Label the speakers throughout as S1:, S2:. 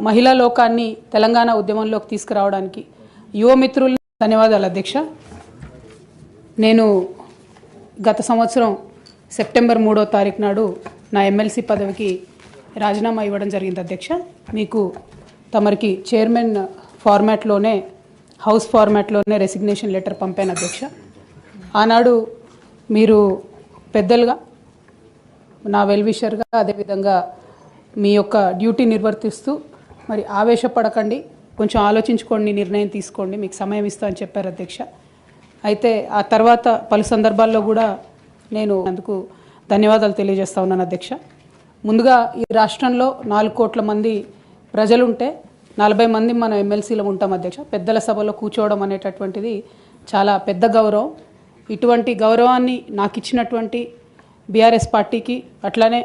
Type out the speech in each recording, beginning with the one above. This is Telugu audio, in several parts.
S1: మహిళా లోకాన్ని తెలంగాణ ఉద్యమంలోకి తీసుకురావడానికి యువ మిత్రులు ధన్యవాదాలు అధ్యక్ష. నేను గత సంవత్సరం సెప్టెంబర్ 3వ తారీఖు నాడు నా ఎమ్మెల్సీ పదవికి రాజీనామా ఇవ్వడం జరిగింది అధ్యక్ష. మీకు తమరికి చైర్మన్ ఫార్మాట్లోనే హౌస్ ఫార్మాట్లోనే రెసిగ్నేషన్ లెటర్ పంపాను అధ్యక్ష. ఆనాడు మీరు పెద్దలుగా నా వెల్విషర్గా అదేవిధంగా మీ యొక్క డ్యూటీ నిర్వర్తిస్తూ మరి ఆవేశపడకండి, కొంచెం ఆలోచించుకోండి, నిర్ణయం తీసుకోండి, మీకు సమయం ఇస్తా అని చెప్పారు అధ్యక్ష. అయితే ఆ తర్వాత పలు సందర్భాల్లో కూడా నేను అందుకు ధన్యవాదాలు తెలియజేస్తా ఉన్నాను అధ్యక్ష. ముందుగా ఈ రాష్ట్రంలో 4 కోట్ల మంది ప్రజలుంటే 40 మంది మనం ఎమ్మెల్సీలో ఉంటాం అధ్యక్ష. పెద్దల సభలో కూర్చోవడం అనేటటువంటిది చాలా పెద్ద గౌరవం. ఇటువంటి గౌరవాన్ని నాకు ఇచ్చినటువంటి బీఆర్ఎస్ పార్టీకి, అట్లానే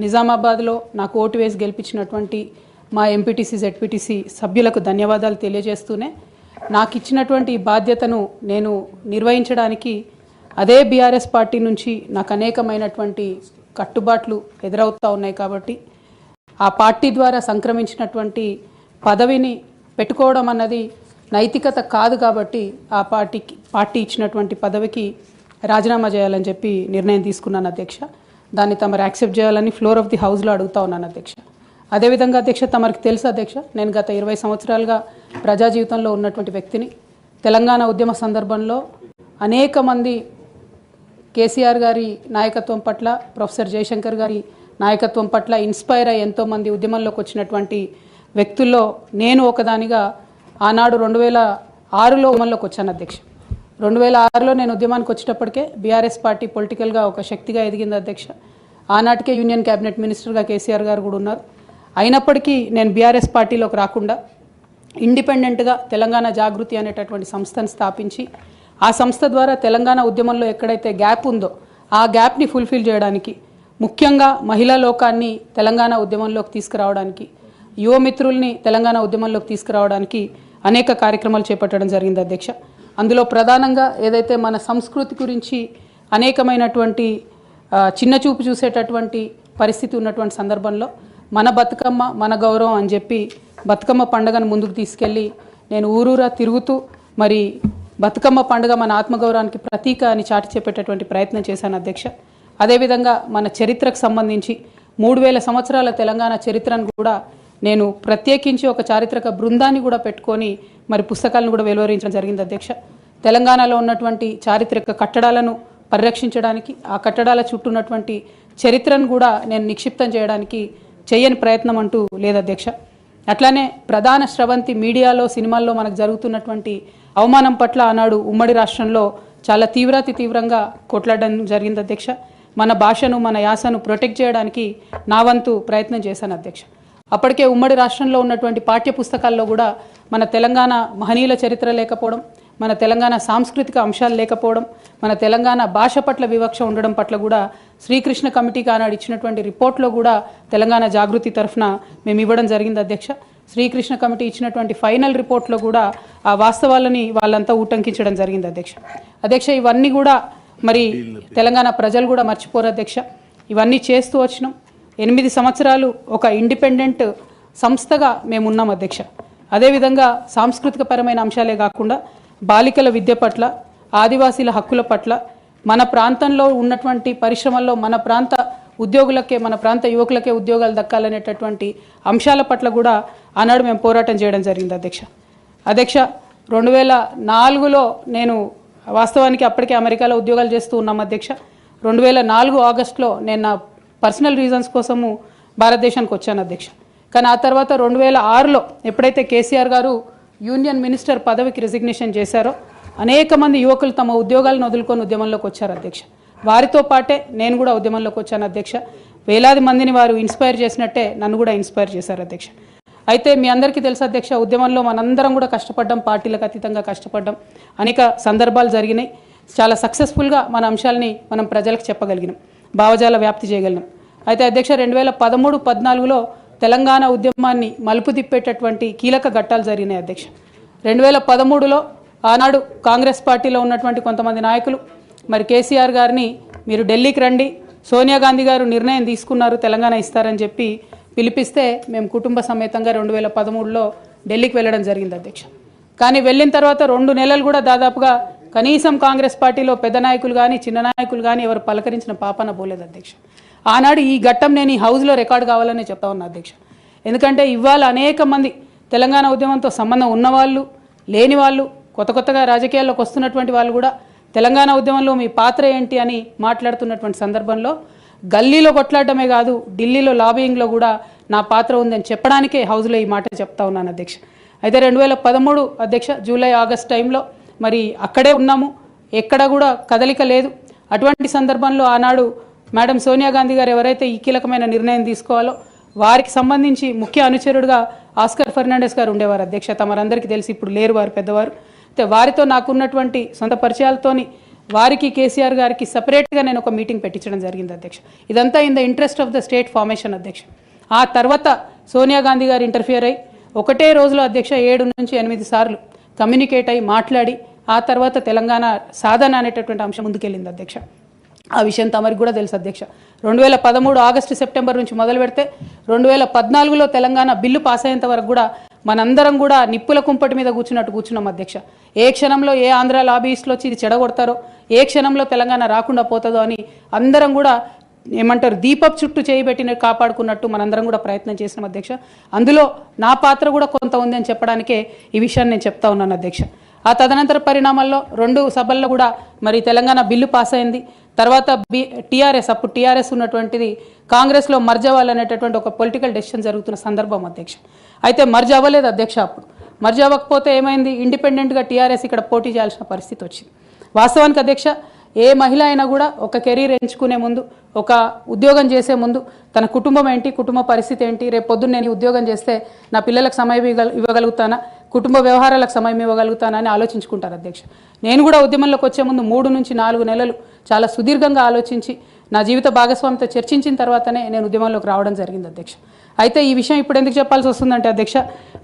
S1: నిజామాబాద్లో నాకు ఓటు వేసి గెలిపించినటువంటి మా ఎంపీటీసీ జెడ్పీటీసీ సభ్యులకు ధన్యవాదాలు తెలియజేస్తూనే నాకు ఇచ్చినటువంటి బాధ్యతను నేను నిర్వహించడానికి అదే బీఆర్ఎస్ పార్టీ నుంచి నాకు అనేకమైనటువంటి కట్టుబాట్లు ఎదురవుతూ ఉన్నాయి. కాబట్టి ఆ పార్టీ ద్వారా సంక్రమించినటువంటి పదవిని పెట్టుకోవడం అన్నది నైతికత కాదు. కాబట్టి ఆ పార్టీ ఇచ్చినటువంటి పదవికి రాజీనామా చేయాలని చెప్పి నిర్ణయం తీసుకున్నాను అధ్యక్ష. దాన్ని తమరు యాక్సెప్ట్ చేయాలని ఫ్లోర్ ఆఫ్ ది హౌస్లో అడుగుతా ఉన్నాను అధ్యక్ష. అదేవిధంగా అధ్యక్ష, తమరికి తెలుసు అధ్యక్ష, నేను గత 20 సంవత్సరాలుగా ప్రజా జీవితంలో ఉన్నటువంటి వ్యక్తిని. తెలంగాణ ఉద్యమ సందర్భంలో అనేక మంది కేసీఆర్ గారి నాయకత్వం పట్ల, ప్రొఫెసర్ జయశంకర్ గారి నాయకత్వం పట్ల ఇన్స్పైర్ అయ్యి ఎంతోమంది ఉద్యమంలోకి వచ్చినటువంటి వ్యక్తుల్లో నేను ఒకదానిగా ఆనాడు 2006లో ఉద్యమంలోకి వచ్చాను అధ్యక్ష. 2006లో నేను ఉద్యమానికి వచ్చేటప్పటికే బీఆర్ఎస్ పార్టీ పొలిటికల్గా ఒక శక్తిగా ఎదిగింది అధ్యక్ష. ఆనాటికే యూనియన్ క్యాబినెట్ మినిస్టర్గా కేసీఆర్ గారు కూడా ఉన్నారు. అయినప్పటికీ నేను బీఆర్ఎస్ పార్టీలోకి రాకుండా ఇండిపెండెంట్గా తెలంగాణ జాగృతి అనేటటువంటి సంస్థను స్థాపించి ఆ సంస్థ ద్వారా తెలంగాణ ఉద్యమంలో ఎక్కడైతే గ్యాప్ ఉందో ఆ గ్యాప్ని ఫుల్ఫిల్ చేయడానికి, ముఖ్యంగా మహిళా లోకాన్ని తెలంగాణ ఉద్యమంలోకి తీసుకురావడానికి, యువ మిత్రుల్ని తెలంగాణ ఉద్యమంలోకి తీసుకురావడానికి అనేక కార్యక్రమాలు చేపట్టడం జరిగింది అధ్యక్ష. అందులో ప్రధానంగా ఏదైతే మన సంస్కృతి గురించి అనేకమైనటువంటి చిన్నచూపు చూసేటటువంటి పరిస్థితి ఉన్నటువంటి సందర్భంలో మన బతుకమ్మ మన గౌరవం అని చెప్పి బతుకమ్మ పండుగను ముందుకు తీసుకెళ్ళి నేను ఊరూరా తిరుగుతూ మరి బతుకమ్మ పండుగ మన ఆత్మగౌరవానికి ప్రతీక అని చాటి చెప్పేటటువంటి ప్రయత్నం చేశాను అధ్యక్ష. అదేవిధంగా మన చరిత్రకు సంబంధించి 3000 సంవత్సరాల తెలంగాణ చరిత్రను కూడా నేను ప్రత్యేకించి ఒక చారిత్రక బృందాన్ని కూడా పెట్టుకొని మరి పుస్తకాలను కూడా వెలువరించడం జరిగింది అధ్యక్ష. తెలంగాణలో ఉన్నటువంటి చారిత్రక కట్టడాలను పరిరక్షించడానికి, ఆ కట్టడాల చుట్టూ ఉన్నటువంటి చరిత్రను కూడా నేను నిక్షిప్తం చేయడానికి చేయని ప్రయత్నం అంటూ లేదు అధ్యక్ష. అట్లానే ప్రధాన స్రవంతి మీడియాలో, సినిమాల్లో మనకు జరుగుతున్నటువంటి అవమానం పట్ల ఆనాడు ఉమ్మడి రాష్ట్రంలో చాలా తీవ్రంగా కొట్లాడడం జరిగింది అధ్యక్ష. మన భాషను, మన యాసను ప్రొటెక్ట్ చేయడానికి నా వంతు ప్రయత్నం చేశాను అధ్యక్ష. అప్పటికే ఉమ్మడి రాష్ట్రంలో ఉన్నటువంటి పాఠ్య పుస్తకాల్లో కూడా మన తెలంగాణ మహనీయుల చరిత్ర లేకపోవడం, మన తెలంగాణ సాంస్కృతిక అంశాలు లేకపోవడం, మన తెలంగాణ భాష పట్ల వివక్ష ఉండడం పట్ల కూడా శ్రీకృష్ణ కమిటీకి ఆనాడు ఇచ్చినటువంటి రిపోర్ట్లో కూడా తెలంగాణ జాగృతి తరఫున మేము ఇవ్వడం జరిగింది అధ్యక్ష. శ్రీకృష్ణ కమిటీ ఇచ్చినటువంటి ఫైనల్ రిపోర్ట్లో కూడా ఆ వాస్తవాలని వాళ్ళంతా ఉటంకించడం జరిగింది అధ్యక్ష. ఇవన్నీ కూడా మరి తెలంగాణ ప్రజలు కూడా మర్చిపోరు అధ్యక్ష. ఇవన్నీ చేస్తూ వచ్చినాం. 8 సంవత్సరాలు ఒక ఇండిపెండెంట్ సంస్థగా మేము ఉన్నాం అధ్యక్ష. అదేవిధంగా సాంస్కృతిక పరమైన అంశాలే కాకుండా బాలికల విద్య పట్ల, ఆదివాసీల హక్కుల పట్ల, మన ప్రాంతంలో ఉన్నటువంటి పరిశ్రమల్లో మన ప్రాంత ఉద్యోగులకే, మన ప్రాంత యువకులకే ఉద్యోగాలు దక్కాలనేటటువంటి అంశాల పట్ల కూడా ఆనాడు మేము పోరాటం చేయడం జరిగింది అధ్యక్ష. 2004లో నేను వాస్తవానికి అప్పటికే అమెరికాలో ఉద్యోగాలు చేస్తూ ఉన్నాం అధ్యక్ష. 2004 ఆగస్టులో నేను నా పర్సనల్ రీజన్స్ కోసము భారతదేశానికి వచ్చాను అధ్యక్ష. కానీ ఆ తర్వాత 2006లో ఎప్పుడైతే కేసీఆర్ గారు యూనియన్ మినిస్టర్ పదవికి రిజిగ్నేషన్ చేశారో అనేక మంది యువకులు తమ ఉద్యోగాలను వదులుకొని ఉద్యమంలోకి వచ్చారు అధ్యక్ష. వారితో పాటే నేను కూడా ఉద్యమంలోకి వచ్చాను అధ్యక్ష. వేలాది మందిని వారు ఇన్స్పైర్ చేసినట్టే నన్ను కూడా ఇన్స్పైర్ చేశారు అధ్యక్ష. అయితే మీ అందరికీ తెలుసు అధ్యక్ష, ఉద్యమంలో మనందరం కూడా కష్టపడ్డాం, పార్టీలకు అతీతంగా కష్టపడ్డాం. అనేక సందర్భాలు జరిగినాయి. చాలా సక్సెస్ఫుల్గా మన అంశాలని మనం ప్రజలకు చెప్పగలిగినాం, భావజాల వ్యాప్తి చేయగలిగినాం. అయితే అధ్యక్ష 2013-14లో తెలంగాణ ఉద్యమాన్ని మలుపు తిప్పేటటువంటి కీలక ఘట్టాలు జరిగినాయి అధ్యక్ష. 2013లో ఆనాడు కాంగ్రెస్ పార్టీలో ఉన్నటువంటి కొంతమంది నాయకులు మరి కేసీఆర్ గారిని మీరు ఢిల్లీకి రండి, సోనియా గాంధీ గారు నిర్ణయం తీసుకున్నారు తెలంగాణ ఇస్తారని చెప్పి పిలిపిస్తే మేము కుటుంబ సమేతంగా 2013లో ఢిల్లీకి వెళ్ళడం జరిగింది అధ్యక్ష. కానీ వెళ్ళిన తర్వాత 2 నెలలు కూడా దాదాపుగా కనీసం కాంగ్రెస్ పార్టీలో పెద్ద నాయకులు కానీ చిన్న నాయకులు కానీ ఎవరు పలకరించిన పాపన పోలేదు అధ్యక్ష. ఆనాడు ఈ ఘట్టం నేను ఈ హౌస్లో రికార్డు కావాలని చెప్తా ఉన్నా అధ్యక్ష. ఎందుకంటే ఇవాళ అనేక మంది తెలంగాణ ఉద్యమంతో సంబంధం ఉన్నవాళ్ళు, లేని వాళ్ళు, కొత్తగా రాజకీయాల్లోకి వస్తున్నటువంటి వాళ్ళు కూడా తెలంగాణ ఉద్యమంలో మీ పాత్ర ఏంటి అని మాట్లాడుతున్నటువంటి సందర్భంలో గల్లీలో కొట్లాడటమే కాదు, ఢిల్లీలో లాబియింగ్లో కూడా నా పాత్ర ఉందని చెప్పడానికే హౌస్లో ఈ మాట చెప్తా ఉన్నాను అధ్యక్ష. అయితే 2013 అధ్యక్ష జూలై ఆగస్ట్ టైంలో మరి అక్కడే ఉన్నాము, ఎక్కడ కూడా కదలిక లేదు. అటువంటి సందర్భంలో ఆనాడు మేడం సోనియా గాంధీ గారు ఎవరైతే ఈ కీలకమైన నిర్ణయం తీసుకోవాలో వారికి సంబంధించి ముఖ్య అనుచరుడుగా ఆస్కర్ ఫెర్నాండెస్ గారు ఉండేవారు అధ్యక్ష. తమరందరికీ తెలిసి ఇప్పుడు లేరు, వారు పెద్దవారు. అయితే వారితో నాకున్నటువంటి సొంత పరిచయాలతోని వారికి కేసీఆర్ గారికి సపరేట్గా నేను ఒక మీటింగ్ పెట్టించడం జరిగింది అధ్యక్ష. ఇదంతా in the interest of the state formation అధ్యక్ష. ఆ తర్వాత సోనియా గాంధీ గారు ఇంటర్ఫియర్ అయ్యి ఒకటే రోజులో అధ్యక్ష 7 నుంచి 8 సార్లు కమ్యూనికేట్ అయ్యి మాట్లాడి ఆ తర్వాత తెలంగాణ సాధన అనేటటువంటి అంశం ముందుకెళ్ళింది అధ్యక్ష. ఆ విషయం తమరికి కూడా తెలుసు అధ్యక్ష. 2013 ఆగస్టు సెప్టెంబర్ నుంచి మొదలు పెడితే 2014లో తెలంగాణ బిల్లు పాస్ అయ్యేంత వరకు కూడా మనందరం కూడా నిప్పుల కుంపటి మీద కూర్చున్నాం అధ్యక్ష. ఏ క్షణంలో ఏ ఆంధ్ర లాబీయిస్టులు వచ్చి ఇది చెడగొడతారో, ఏ క్షణంలో తెలంగాణ రాకుండా పోతుందో అని అందరం కూడా ఏమంటారు దీపపు చుట్టూ చేయబెట్టిన కాపాడుకున్నట్టు మనందరం కూడా ప్రయత్నం చేసినాం అధ్యక్ష. అందులో నా పాత్ర కూడా కొంత ఉంది అని చెప్పడానికే ఈ విషయాన్ని నేను చెప్తా ఉన్నాను అధ్యక్ష. ఆ తదనంతర పరిణామాల్లో 2 సభల్లో కూడా మరి తెలంగాణ బిల్లు పాస్ అయింది. తర్వాత టీఆర్ఎస్, అప్పుడు టీఆర్ఎస్ ఉన్నటువంటిది కాంగ్రెస్లో మర్జ్ అవ్వాలనేటటువంటి ఒక పొలిటికల్ డెసిషన్ జరుగుతున్న సందర్భం అధ్యక్ష. అయితే మర్జ్ అవ్వలేదు అధ్యక్ష. అప్పుడు మర్జ్ అవ్వకపోతే ఏమైంది, ఇండిపెండెంట్గా టీఆర్ఎస్ ఇక్కడ పోటీ చేయాల్సిన పరిస్థితి వచ్చింది. వాస్తవానికి అధ్యక్ష ఏ మహిళ అయినా కూడా ఒక కెరీర్ ఎంచుకునే ముందు, ఒక ఉద్యోగం చేసే ముందు తన కుటుంబం ఏంటి, కుటుంబ పరిస్థితి ఏంటి, రేపు పొద్దున్న నేను ఉద్యోగం చేస్తే నా పిల్లలకు సమయం ఇవ్వగలుగుతానా, కుటుంబ వ్యవహారాలకు సమయం ఇవ్వగలుగుతానా అని ఆలోచించుకుంటారు అధ్యక్ష. నేను కూడా ఉద్యమంలోకి వచ్చే ముందు 3 నుంచి 4 నెలలు చాలా సుదీర్ఘంగా ఆలోచించి నా జీవిత భాగస్వామితో చర్చించిన తర్వాతనే నేను ఉద్యమంలోకి రావడం జరిగింది అధ్యక్ష. అయితే ఈ విషయం ఇప్పుడు ఎందుకు చెప్పాల్సి వస్తుందంటే అధ్యక్ష,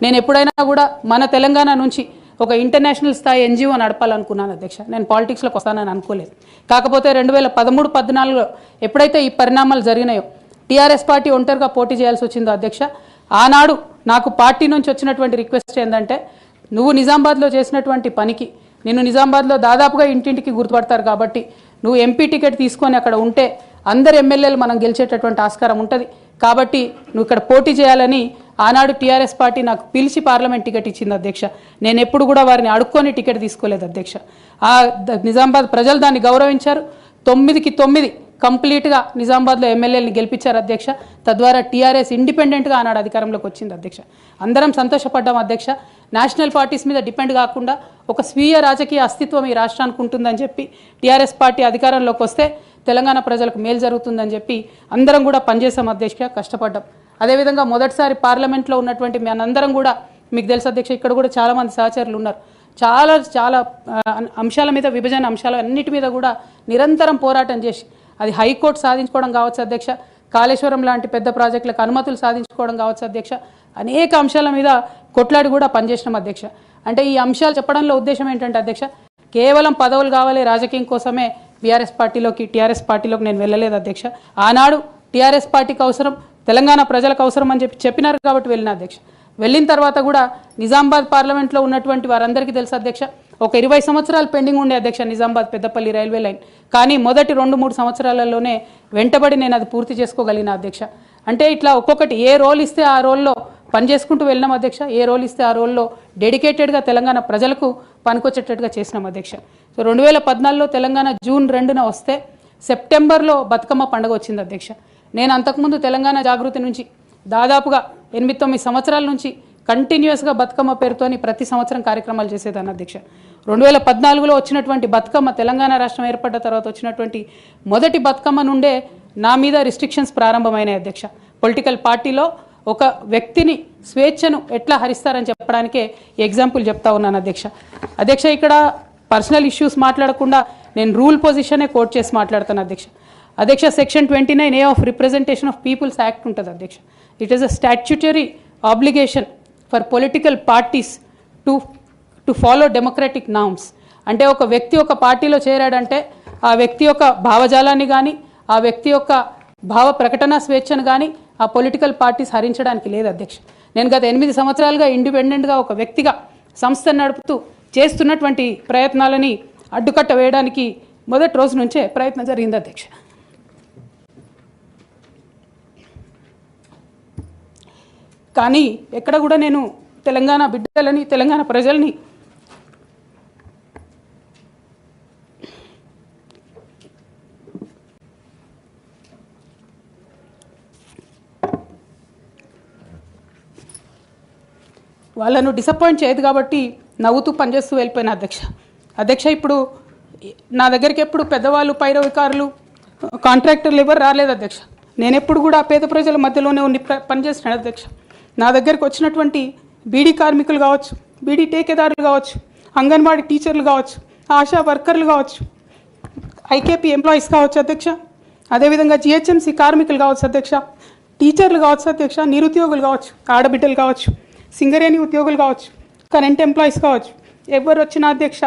S1: నేను ఎప్పుడైనా కూడా మన తెలంగాణ నుంచి ఒక ఇంటర్నేషనల్ స్థాయి ఎన్జిఓ నడపాలనుకున్నాను అధ్యక్ష. నేను పాలిటిక్స్లోకి వస్తానని అనుకోలేదు. కాకపోతే 2013-14లో ఎప్పుడైతే ఈ పరిణామాలు జరిగినాయో, టీఆర్ఎస్ పార్టీ ఒంటరిగా పోటీ చేయాల్సి వచ్చిందో అధ్యక్ష, ఆనాడు నాకు పార్టీ నుంచి వచ్చినటువంటి రిక్వెస్ట్ ఏంటంటే, నువ్వు నిజామాబాద్లో చేసినటువంటి పనికి నిన్ను నిజామాబాద్లో దాదాపుగా ఇంటింటికి గుర్తుపడతారు కాబట్టి నువ్వు ఎంపీ టికెట్ తీసుకొని అక్కడ ఉంటే అందరు ఎమ్మెల్యేలు మనం గెలిచేటటువంటి ఆస్కారం ఉంటుంది కాబట్టి నువ్వు ఇక్కడ పోటీ చేయాలని ఆనాడు టీఆర్ఎస్ పార్టీ నాకు పిలిచి పార్లమెంట్ టికెట్ ఇచ్చింది అధ్యక్ష. నేను ఎప్పుడు కూడా వారిని అడుక్కొని టికెట్ తీసుకోలేదు అధ్యక్ష. ఆ నిజామాబాద్ ప్రజలు దాన్ని గౌరవించారు. 9కి 9 కంప్లీట్గా నిజామాబాద్లో ఎమ్మెల్యేలను గెలిపించారు అధ్యక్ష. తద్వారా టీఆర్ఎస్ ఇండిపెండెంట్గా ఆనాడు అధికారంలోకి వచ్చింది అధ్యక్ష. అందరం సంతోషపడ్డాం అధ్యక్ష. నేషనల్ పార్టీస్ మీద డిపెండ్ కాకుండా ఒక స్వీయ రాజకీయ అస్తిత్వం ఈ రాష్ట్రానికి ఉంటుందని చెప్పి టీఆర్ఎస్ పార్టీ అధికారంలోకి వస్తే తెలంగాణ ప్రజలకు మేలు జరుగుతుందని చెప్పి అందరం కూడా పనిచేసాం అధ్యక్ష, కష్టపడ్డాం. అదేవిధంగా మొదటిసారి పార్లమెంట్లో ఉన్నటువంటి మనందరం కూడా మీకు తెలుసు అధ్యక్ష, ఇక్కడ కూడా చాలామంది సహచరులు ఉన్నారు. చాలా అంశాల మీద, విభజన అంశాల అన్నిటి మీద కూడా నిరంతరం పోరాటం చేసి అది హైకోర్టు సాధించుకోవడం కావచ్చు అధ్యక్ష, కాళేశ్వరం లాంటి పెద్ద ప్రాజెక్టులకు అనుమతులు సాధించుకోవడం కావచ్చు అధ్యక్ష, అనేక అంశాల మీద కొట్లాడి కూడా పనిచేసినాం అధ్యక్ష. అంటే ఈ అంశాలు చెప్పడంలో ఉద్దేశం ఏంటంటే అధ్యక్ష, కేవలం పదవులు కావాలి రాజకీయం కోసమే టీఆర్ఎస్ పార్టీలోకి నేను వెళ్ళలేదు అధ్యక్ష. ఆనాడు టీఆర్ఎస్ పార్టీకి అవసరం, తెలంగాణ ప్రజలకు అవసరం అని చెప్పినారు కాబట్టి వెళ్ళిన అధ్యక్ష. వెళ్ళిన తర్వాత కూడా నిజామాబాద్ పార్లమెంట్లో ఉన్నటువంటి వారందరికీ తెలుసు అధ్యక్ష, ఒక 20 సంవత్సరాలు పెండింగ్ ఉండే అధ్యక్ష నిజామాబాద్ పెద్దపల్లి రైల్వే లైన్. కానీ మొదటి 2-3 సంవత్సరాలలోనే వెంటబడి నేను అది పూర్తి చేసుకోగలిగిన అధ్యక్ష. అంటే ఇట్లా ఒక్కొక్కటి ఏ రోల్ ఇస్తే ఆ రోల్లో పనిచేసుకుంటూ వెళ్ళినాం అధ్యక్ష. ఏ రోల్ ఇస్తే ఆ రోల్లో డెడికేటెడ్గా తెలంగాణ ప్రజలకు పనికొచ్చేటట్టుగా చేసినాం అధ్యక్ష. సో 2014లో తెలంగాణ జూన్ 2న వస్తే సెప్టెంబర్లో బతుకమ్మ పండుగ వచ్చింది అధ్యక్ష. నేను అంతకుముందు తెలంగాణ జాగృతి నుంచి దాదాపుగా 8-9 సంవత్సరాల నుంచి కంటిన్యూస్గా బతుకమ్మ పేరుతోని ప్రతి సంవత్సరం కార్యక్రమాలు చేసేదాన్ని అధ్యక్ష. 2014లో వచ్చినటువంటి బతుకమ్మ, తెలంగాణ రాష్ట్రం ఏర్పడ్డ తర్వాత వచ్చినటువంటి మొదటి బతుకమ్మ నుండే నా మీద రిస్ట్రిక్షన్స్ ప్రారంభమైనాయి అధ్యక్ష. పొలిటికల్ పార్టీలో ఒక వ్యక్తిని స్వేచ్ఛను ఎట్లా హరిస్తారని చెప్పడానికే ఎగ్జాంపుల్ చెప్తా ఉన్నాను అధ్యక్ష. ఇక్కడ పర్సనల్ ఇష్యూస్ మాట్లాడకుండా నేను రూల్ పొజిషనే కోట్ చేసి మాట్లాడతాను అధ్యక్ష. Section 29A of representation of peoples act ఉంటుంది అధ్యక్ష. It is a statutory obligation for political parties to follow democratic norms. అంటే ఒక వ్యక్తి ఒక పార్టీలో చేరాడంటే ఆ వ్యక్తి యొక్క భావజాలాన్ని కానీ, ఆ వ్యక్తి యొక్క భావ ప్రకటన స్వేచ్ఛను కానీ, ఆ పొలిటికల్ పార్టీస్ హరించడానికి లేదు అధ్యక్ష. నేను గత 8 సంవత్సరాలుగా ఇండిపెండెంట్గా ఒక వ్యక్తిగా సంస్థను నడుపుతూ చేస్తున్నటువంటి ప్రయత్నాలని అడ్డుకట్ట వేయడానికి మొదటి రోజు నుంచే ప్రయత్నం జరిగింది అధ్యక్ష. కానీ ఎక్కడ కూడా నేను తెలంగాణ బిడ్డలని, తెలంగాణ ప్రజల్ని వాళ్ళను డిసప్పాయింట్ చేయదు కాబట్టి నవ్వుతూ పనిచేస్తూ వెళ్ళిపోయిన అధ్యక్ష. ఇప్పుడు నా దగ్గరికి ఎప్పుడు పెద్దవాళ్ళు, పైరవికారులు, కాంట్రాక్టర్లు ఎవరు రాలేదు అధ్యక్ష. నేను ఎప్పుడు కూడా పేద ప్రజల మధ్యలోనే ఉండి పనిచేస్తున్నాను అధ్యక్ష. నా దగ్గరికి వచ్చినటువంటి బీడీ కార్మికులు కావచ్చు, బీడీ టేకేదారులు కావచ్చు, అంగన్వాడీ టీచర్లు కావచ్చు, ఆశా వర్కర్లు కావచ్చు, ఐకేపీ ఎంప్లాయీస్ కావచ్చు అధ్యక్ష, అదేవిధంగా జిహెచ్ఎంసీ కార్మికులు కావచ్చు అధ్యక్ష, టీచర్లు కావచ్చు అధ్యక్ష, నిరుద్యోగులు కావచ్చు, ఆడబిడ్డలు కావచ్చు, సింగరేణి ఉద్యోగులు కావచ్చు, కరెంట్ ఎంప్లాయీస్ కావచ్చు, ఎవరు వచ్చినా అధ్యక్ష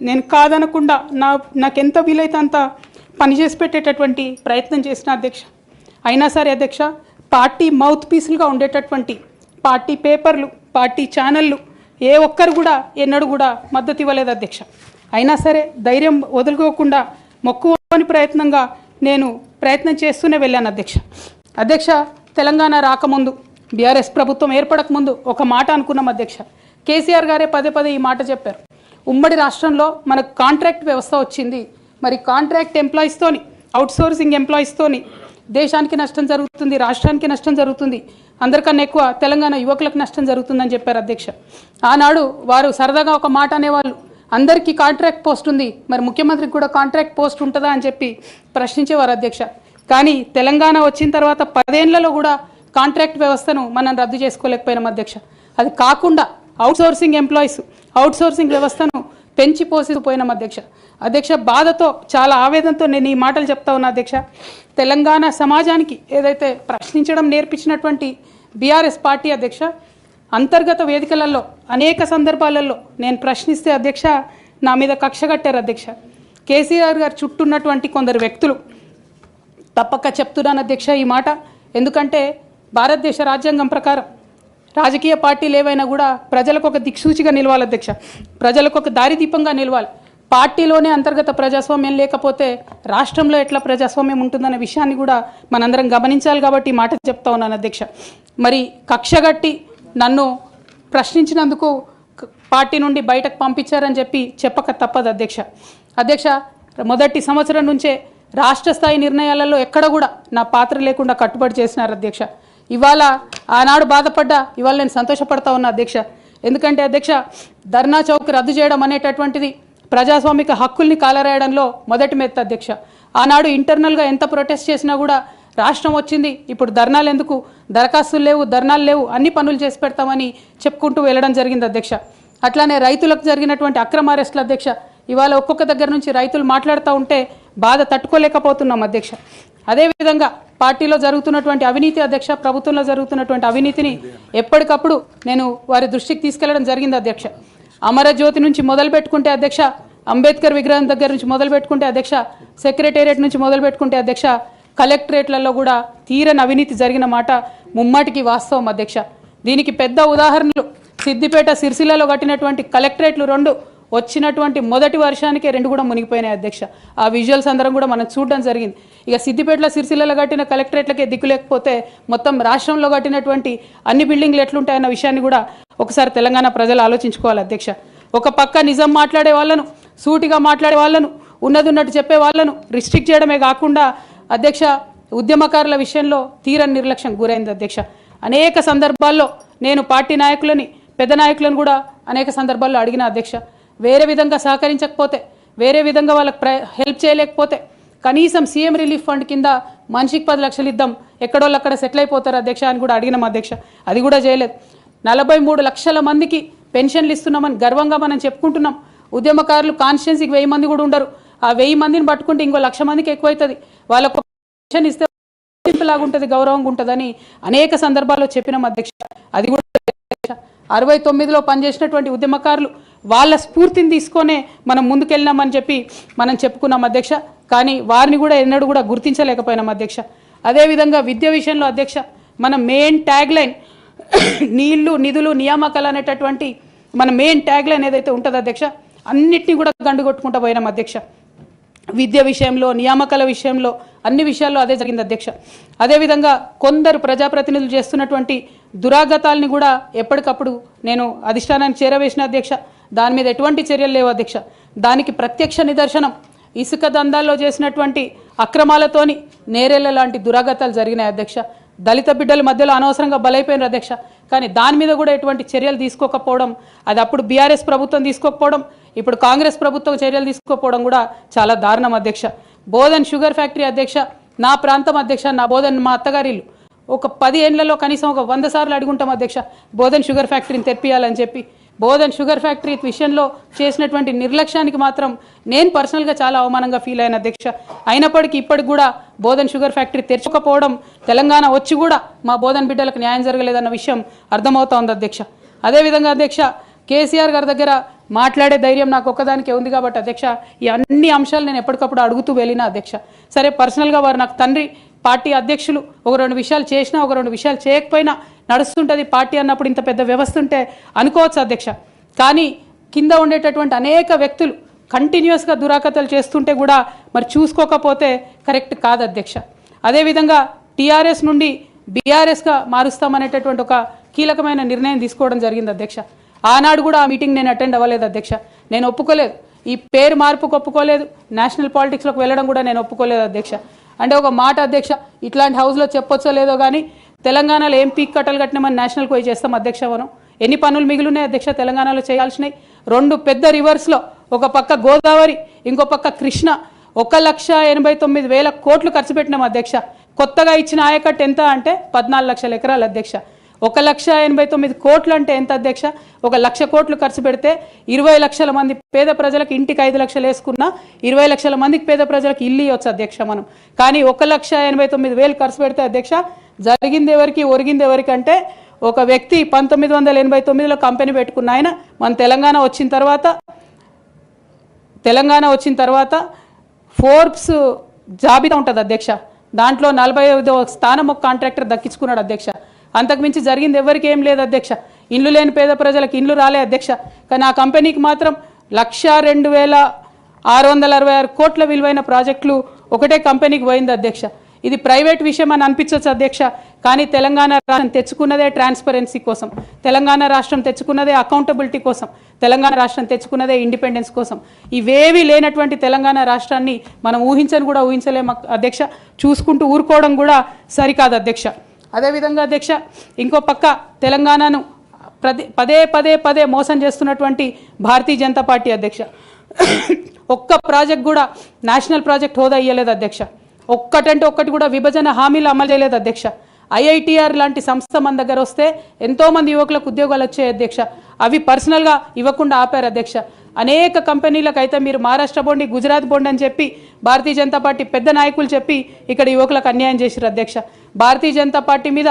S1: నేను కాదనకుండా నాకెంత వీలైతే అంత పనిచేసి పెట్టేటటువంటి ప్రయత్నం చేసిన అధ్యక్ష. అయినా సరే అధ్యక్ష, పార్టీ మౌత్ పీసులుగా ఉండేటటువంటి పార్టీ పేపర్లు, పార్టీ ఛానళ్ళు ఏ ఒక్కరు కూడా ఎన్నడూ కూడా మద్దతు ఇవ్వలేదు అధ్యక్ష. అయినా సరే ధైర్యం వదులుకోకుండా మొక్కువని ప్రయత్నంగా నేను ప్రయత్నం చేస్తూనే వెళ్ళాను అధ్యక్ష. తెలంగాణ రాకముందు, బీఆర్ఎస్ ప్రభుత్వం ఏర్పడకముందు ఒక మాట అనుకున్నాం అధ్యక్ష. కేసీఆర్ గారే పదే ఈ మాట చెప్పారు. ఉమ్మడి రాష్ట్రంలో మనకు కాంట్రాక్ట్ వ్యవస్థ వచ్చింది, మరి కాంట్రాక్ట్ ఎంప్లాయీస్తోని, అవుట్సోర్సింగ్ ఎంప్లాయీస్తోని దేశానికి నష్టం జరుగుతుంది, రాష్ట్రానికి నష్టం జరుగుతుంది, అందరికన్నా ఎక్కువ తెలంగాణ యువకులకు నష్టం జరుగుతుందని చెప్పారు అధ్యక్ష. ఆనాడు వారు సరదాగా ఒక మాట అనేవాళ్ళు, అందరికీ కాంట్రాక్ట్ పోస్ట్ ఉంది, మరి ముఖ్యమంత్రికి కూడా కాంట్రాక్ట్ పోస్ట్ ఉంటుందా అని చెప్పి ప్రశ్నించేవారు అధ్యక్ష. కానీ తెలంగాణ వచ్చిన తర్వాత 10 ఏళ్లలో కూడా కాంట్రాక్ట్ వ్యవస్థను మనం రద్దు చేసుకోలేకపోయినాం అధ్యక్ష. అది కాకుండా అవుట్సోర్సింగ్ ఎంప్లాయీస్, అవుట్సోర్సింగ్ వ్యవస్థను పెంచి పోసిపోయినాం అధ్యక్ష. బాధతో, చాలా ఆవేదనతో నేను ఈ మాటలు చెప్తా ఉన్నా అధ్యక్ష. తెలంగాణ సమాజానికి ఏదైతే ప్రశ్నించడం నేర్పించినటువంటి బీఆర్ఎస్ పార్టీ అధ్యక్ష, అంతర్గత వేదికలలో అనేక సందర్భాలలో నేను ప్రశ్నిస్తే అధ్యక్ష నా మీద కక్ష కట్టారు అధ్యక్ష. కేసీఆర్ గారు చుట్టూన్నటువంటి కొందరు వ్యక్తులు, తప్పక చెప్తున్నాను అధ్యక్ష ఈ మాట, ఎందుకంటే భారతదేశ రాజ్యాంగం ప్రకారం రాజకీయ పార్టీలు ఏవైనా కూడా ప్రజలకు ఒక దిక్సూచిగా నిలవాలి అధ్యక్ష, ప్రజలకు ఒక దారిదీపంగా నిలవాలి. పార్టీలోనే అంతర్గత ప్రజాస్వామ్యం లేకపోతే రాష్ట్రంలో ఎట్లా ప్రజాస్వామ్యం ఉంటుందనే విషయాన్ని కూడా మనందరం గమనించాలి కాబట్టి ఈ మాట చెప్తా ఉన్నాను అధ్యక్ష. మరి కక్షగట్టి నన్ను ప్రశ్నించినందుకు పార్టీ నుండి బయటకు పంపించారని చెప్పక తప్పదు అధ్యక్ష. మొదటి సంవత్సరం నుంచే రాష్ట్ర స్థాయి నిర్ణయాలలో ఎక్కడ కూడా నా పాత్ర లేకుండా కట్టుబడి చేసినారు అధ్యక్ష. ఇవాళ ఆనాడు బాధపడ్డా ఇవాళ నేను సంతోషపడతా ఉన్నా అధ్యక్ష. ఎందుకంటే అధ్యక్ష, ధర్నా చౌక్ రద్దు చేయడం అనేటటువంటిది ప్రజాస్వామిక హక్కుల్ని కాలరాయడంలో మొదటి మెత్త అధ్యక్ష. ఆనాడు ఇంటర్నల్గా ఎంత ప్రొటెస్ట్ చేసినా కూడా రాష్ట్రం వచ్చింది, ఇప్పుడు ధర్నాలు ఎందుకు, దరఖాస్తులు లేవు, ధర్నాలు లేవు, అన్ని పనులు చేసి పెడతామని చెప్పుకుంటూ వెళ్ళడం జరిగింది అధ్యక్ష. అట్లానే రైతులకు జరిగినటువంటి అక్రమ అరెస్టులు అధ్యక్ష, ఇవాళ ఒక్కొక్క దగ్గర నుంచి రైతులు మాట్లాడుతూ ఉంటే బాధ తట్టుకోలేకపోతున్నాం అధ్యక్ష. అదేవిధంగా పార్టీలో జరుగుతున్నటువంటి అవినీతి అధ్యక్ష, ప్రభుత్వంలో జరుగుతున్నటువంటి అవినీతిని ఎప్పటికప్పుడు నేను వారి దృష్టికి తీసుకెళ్లడం జరిగింది అధ్యక్ష. అమరజ్యోతి నుంచి మొదలు పెట్టుకుంటే అధ్యక్ష, అంబేద్కర్ విగ్రహం దగ్గర నుంచి మొదలు పెట్టుకుంటే అధ్యక్ష, సెక్రటేరియట్ నుంచి మొదలు పెట్టుకుంటే అధ్యక్ష, కలెక్టరేట్లలో కూడా తీరని అవినీతి జరిగిన మాట ముమ్మాటికి వాస్తవం అధ్యక్ష. దీనికి పెద్ద ఉదాహరణలు సిద్దిపేట, సిరిసిల్లలో కట్టినటువంటి కలెక్టరేట్లు 2 వచ్చినటువంటి మొదటి వర్షానికే 2 కూడా మునిగిపోయినాయి అధ్యక్ష. ఆ విజువల్స్ అందరం కూడా మనం చూడడం జరిగింది. ఇక సిద్దిపేటలో, సిరిసిల్లలో కట్టిన కలెక్టరేట్లకే దిక్కు లేకపోతే మొత్తం రాష్ట్రంలో కట్టినటువంటి అన్ని బిల్డింగ్లు ఎట్లుంటాయన్న విషయాన్ని కూడా ఒకసారి తెలంగాణ ప్రజలు ఆలోచించుకోవాలి అధ్యక్ష. ఒక పక్క నిజం మాట్లాడే వాళ్ళను, సూటిగా మాట్లాడే వాళ్ళను, ఉన్నది ఉన్నట్టు చెప్పే వాళ్ళను రిస్ట్రిక్ట్ చేయడమే కాకుండా అధ్యక్ష, ఉద్యమకారుల విషయంలో తీరని నిర్లక్ష్యం గురైంది అధ్యక్ష. అనేక సందర్భాల్లో నేను పార్టీ నాయకులని, పెద్ద నాయకులను కూడా అనేక సందర్భాల్లో అడిగిన అధ్యక్ష. వేరే విధంగా సహకరించకపోతే, వేరే విధంగా వాళ్ళకి హెల్ప్ చేయలేకపోతే కనీసం సీఎం రిలీఫ్ ఫండ్ కింద మనిషికి 10 లక్షలు ఇద్దాం, ఎక్కడోళ్ళు అక్కడ సెటిల్ అయిపోతారు అధ్యక్ష అని కూడా అడిగినాం అధ్యక్ష. అది కూడా చేయలేదు. 43 లక్షల మందికి పెన్షన్లు ఇస్తున్నామని గర్వంగా మనం చెప్పుకుంటున్నాం. ఉద్యమకారులు కాన్స్టిట్యున్సీకి 1000 మంది కూడా ఉండరు. ఆ 1000 మందిని పట్టుకుంటే ఇంకో 1,00,000 మందికి ఎక్కువైతుంది. వాళ్ళకు పెన్షన్ ఇస్తే లాగుంటుంది, గౌరవంగా ఉంటుందని అనేక సందర్భాల్లో చెప్పినాం అధ్యక్ష. అది కూడా 69లో పనిచేసినటువంటి ఉద్యమకారులు వాళ్ళ స్ఫూర్తిని తీసుకొనే మనం ముందుకెళ్ళినామని మనం చెప్పుకున్నాం అధ్యక్ష. కానీ వారిని కూడా ఎన్నడూ కూడా గుర్తించలేకపోయినాం అధ్యక్ష. అదేవిధంగా విద్య విషయంలో అధ్యక్ష, మన మెయిన్ ట్యాగ్ లైన్ నీళ్లు నిధులు నియామకాలు అనేటటువంటి మన మెయిన్ ట్యాగ్ లైన్ ఏదైతే ఉంటుందో అధ్యక్ష, అన్నిటినీ కూడా గండుగొట్టుకుంటూ పోయినాం అధ్యక్ష. విద్య విషయంలో, నియామకాల విషయంలో, అన్ని విషయాల్లో అదే జరిగింది అధ్యక్ష. అదేవిధంగా కొందరు ప్రజాప్రతినిధులు చేస్తున్నటువంటి దురాగతాలని కూడా ఎప్పటికప్పుడు నేను అధిష్టానానికి చేరవేసిన అధ్యక్ష. దాని మీద ఎటువంటి చర్యలు లేవు అధ్యక్ష. దానికి ప్రత్యక్ష నిదర్శనం ఇసుక దందాల్లో చేసినటువంటి అక్రమాలతోని నేరేళ్ల లాంటి దురాగతాలు జరిగినాయి అధ్యక్ష. దళిత బిడ్డల మధ్యలో అనవసరంగా బలైపోయినారు అధ్యక్ష. కానీ దాని మీద కూడా ఎటువంటి చర్యలు తీసుకోకపోవడం, అది అప్పుడు బీఆర్ఎస్ ప్రభుత్వం తీసుకోకపోవడం, ఇప్పుడు కాంగ్రెస్ ప్రభుత్వం చర్యలు తీసుకోకపోవడం కూడా చాలా దారుణం అధ్యక్ష. బోధన్ షుగర్ ఫ్యాక్టరీ అధ్యక్ష, నా ప్రాంతం అధ్యక్ష, నా బోధన్ మా అత్తగారిల్లు. ఒక 10 ఏళ్లలో కనీసం ఒక 100 సార్లు అడుగుంటాం అధ్యక్ష బోధన్ షుగర్ ఫ్యాక్టరీని తెప్పియాలని చెప్పి. బోధన్ షుగర్ ఫ్యాక్టరీ విషయంలో చేసినటువంటి నిర్లక్ష్యానికి మాత్రం నేను పర్సనల్గా చాలా అవమానంగా ఫీల్ అయిన అధ్యక్ష. అయినప్పటికీ ఇప్పటికి కూడా బోధన్ షుగర్ ఫ్యాక్టరీ తెరచకపోవడం, తెలంగాణ వచ్చి కూడా మా బోధన్ బిడ్డలకు న్యాయం జరగలేదన్న విషయం అర్థమవుతా ఉంది అధ్యక్ష. అదేవిధంగా అధ్యక్ష, కేసీఆర్ గారి దగ్గర మాట్లాడే ధైర్యం నాకు ఒక్కదానికే ఉంది కాబట్టి అధ్యక్ష, ఈ అన్ని అంశాలు నేను ఎప్పటికప్పుడు అడుగుతూ వెళ్ళిన అధ్యక్ష. సరే, పర్సనల్గా వారు నాకు తండ్రి, పార్టీ అధ్యక్షులు, ఒక 2 విషయాలు చేసినా ఒక 2 విషయాలు చేయకపోయినా నడుస్తుంటుంది పార్టీ అన్నప్పుడు, ఇంత పెద్ద వ్యవస్థ ఉంటే అనుకోవచ్చు అధ్యక్ష. కానీ కింద ఉండేటటువంటి అనేక వ్యక్తులు కంటిన్యూస్గా దురాకతలు చేస్తుంటే కూడా మరి చూసుకోకపోతే కరెక్ట్ కాదు అధ్యక్ష. అదేవిధంగా టీఆర్ఎస్ నుండి బీఆర్ఎస్గా మారుస్తామనేటటువంటి ఒక కీలకమైన నిర్ణయం తీసుకోవడం జరిగింది అధ్యక్ష. ఆనాడు కూడా ఆ మీటింగ్ నేను అటెండ్ అవ్వలేదు అధ్యక్ష. నేను ఒప్పుకోలేదు, ఈ పేరు మార్పుకు ఒప్పుకోలేదు, నేషనల్ పాలిటిక్స్లోకి వెళ్ళడం కూడా నేను ఒప్పుకోలేదు అధ్యక్ష. అంటే ఒక మాట అధ్యక్ష, ఇట్లాంటి హౌస్లో చెప్పొచ్చో లేదో కానీ తెలంగాణలో ఏం పీక్ కట్టలు కట్టినామని నేషనల్కి పోయి చేస్తాం అధ్యక్ష. మనం ఎన్ని పనులు మిగిలినాయి అధ్యక్ష తెలంగాణలో చేయాల్సినాయి? 2 పెద్ద రివర్స్లో, ఒక పక్క గోదావరి, ఇంకో పక్క కృష్ణ, 1,89,000 కోట్లు ఖర్చు పెట్టినాం అధ్యక్ష. కొత్తగా ఇచ్చిన ఆయకట్టు ఎంత అంటే 14 లక్షల ఎకరాలు అధ్యక్ష. 1,89,000 కోట్లు అంటే ఎంత అధ్యక్ష? 1,00,000 కోట్లు ఖర్చు పెడితే 20 లక్షల మంది పేద ప్రజలకు ఇంటికి 5 లక్షలు వేసుకున్నా 20 లక్షల మందికి పేద ప్రజలకు ఇల్లు ఇవ్వచ్చు అధ్యక్ష మనం. కానీ 1,89,000 ఖర్చు పెడితే అధ్యక్ష జరిగింది ఎవరికి, ఒరిగింది ఎవరికి అంటే, ఒక వ్యక్తి 1989లో కంపెనీ పెట్టుకున్న ఆయన మన తెలంగాణ వచ్చిన తర్వాత ఫోర్బ్స్ జాబితా ఉంటుంది అధ్యక్ష. దాంట్లో 45వ స్థానం ఒక కాంట్రాక్టర్ దక్కించుకున్నాడు అధ్యక్ష. అంతకుమించి జరిగింది ఎవరికి ఏం లేదు అధ్యక్ష. ఇండ్లు లేని పేద ప్రజలకు ఇండ్లు రాలే అధ్యక్ష. కానీ ఆ కంపెనీకి మాత్రం 1,02,666 కోట్ల విలువైన ప్రాజెక్టులు ఒకటే కంపెనీకి పోయింది అధ్యక్ష. ఇది ప్రైవేట్ విషయం అని అనిపించవచ్చు అధ్యక్ష. కానీ తెలంగాణ రాష్ట్రం తెచ్చుకున్నదే ట్రాన్స్పరెన్సీ కోసం, తెలంగాణ రాష్ట్రం తెచ్చుకున్నదే అకౌంటబిలిటీ కోసం, తెలంగాణ రాష్ట్రం తెచ్చుకున్నదే ఇండిపెండెన్స్ కోసం. ఇవేవి లేనటువంటి తెలంగాణ రాష్ట్రాన్ని మనం ఊహించని కూడా ఊహించలేము అధ్యక్ష. చూసుకుంటూ ఊరుకోవడం కూడా సరికాదు అధ్యక్ష. అదేవిధంగా అధ్యక్ష, ఇంకో పక్క తెలంగాణను పదే మోసం చేస్తున్నటువంటి భారతీయ జనతా పార్టీ అధ్యక్ష, ఒక్క ప్రాజెక్ట్ కూడా నేషనల్ ప్రాజెక్ట్ హోదా ఇయ్యలేదు అధ్యక్ష. ఒక్కటంటే ఒక్కటి కూడా విభజన హామీలు అమలు చేయలేదు అధ్యక్ష. IITR లాంటి సంస్థ మన దగ్గర వస్తే ఎంతోమంది యువకులకు ఉద్యోగాలు వచ్చాయి అధ్యక్ష. అవి పర్సనల్గా ఇవ్వకుండా ఆపారు అధ్యక్ష. అనేక కంపెనీలకు అయితే మీరు మహారాష్ట్ర బోండి, గుజరాత్ బోండి అని చెప్పి భారతీయ జనతా పార్టీ పెద్ద నాయకులు చెప్పి ఇక్కడ యువకులకు అన్యాయం చేశారు అధ్యక్ష. భారతీయ జనతా పార్టీ మీద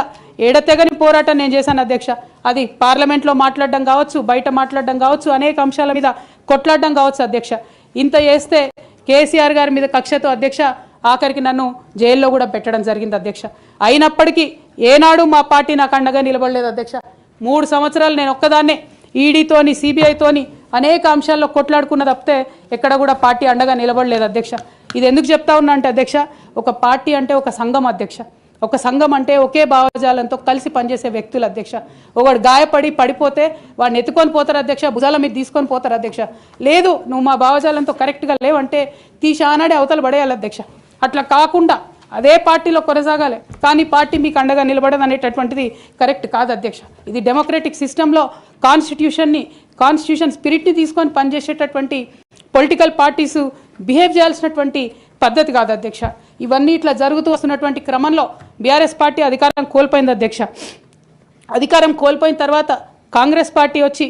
S1: ఎడతెగని పోరాటం నేను చేశాను అధ్యక్ష. అది పార్లమెంట్లో మాట్లాడడం కావచ్చు, బయట మాట్లాడడం కావచ్చు, అనేక అంశాల మీద కొట్లాడడం కావచ్చు అధ్యక్ష. ఇంత చేస్తే కేసీఆర్ గారి మీద కక్షతో అధ్యక్ష ఆఖరికి నన్ను జైల్లో కూడా పెట్టడం జరిగింది అధ్యక్ష. అయినప్పటికీ ఏనాడు మా పార్టీ నాకు అండగా నిలబడలేదు అధ్యక్ష. 3 సంవత్సరాలు నేను ఒక్కదాన్నే ఈడీతోని, సిబిఐతోని అనేక అంశాల్లో కొట్లాడుకున్న తప్పితే ఎక్కడ కూడా పార్టీ అండగా నిలబడలేదు అధ్యక్ష. ఇది ఎందుకు చెప్తా ఉన్నా అంటే అధ్యక్ష, ఒక పార్టీ అంటే ఒక సంఘం అధ్యక్ష. ఒక సంఘం అంటే ఒకే భావజాలంతో కలిసి పనిచేసే వ్యక్తులు అధ్యక్ష. ఒకడు గాయపడి పడిపోతే వాడిని ఎత్తుకొని పోతారు అధ్యక్ష, భుజాల మీద తీసుకొని పోతారు అధ్యక్ష. లేదు, నువ్వు మా భావజాలంతో కరెక్ట్గా లేవంటే తీసి ఆనాడే అవతల పడేయాలి అధ్యక్ష. అట్లా కాకుండా అదే పార్టీలో కొనసాగాలి, కానీ పార్టీ మీకు అండగా నిలబడదు అనేటటువంటిది కరెక్ట్ కాదు అధ్యక్ష. ఇది డెమోక్రటిక్ సిస్టంలో కాన్స్టిట్యూషన్ స్పిరిట్ని తీసుకొని పనిచేసేటటువంటి పొలిటికల్ పార్టీస్ బిహేవ్ చేయాల్సినటువంటి పద్ధతి కాదు అధ్యక్ష. ఇవన్నీ ఇట్లా జరుగుతూ వస్తున్నటువంటి క్రమంలో బీఆర్ఎస్ పార్టీ అధికారం కోల్పోయింది అధ్యక్ష. అధికారం కోల్పోయిన తర్వాత కాంగ్రెస్ పార్టీ వచ్చి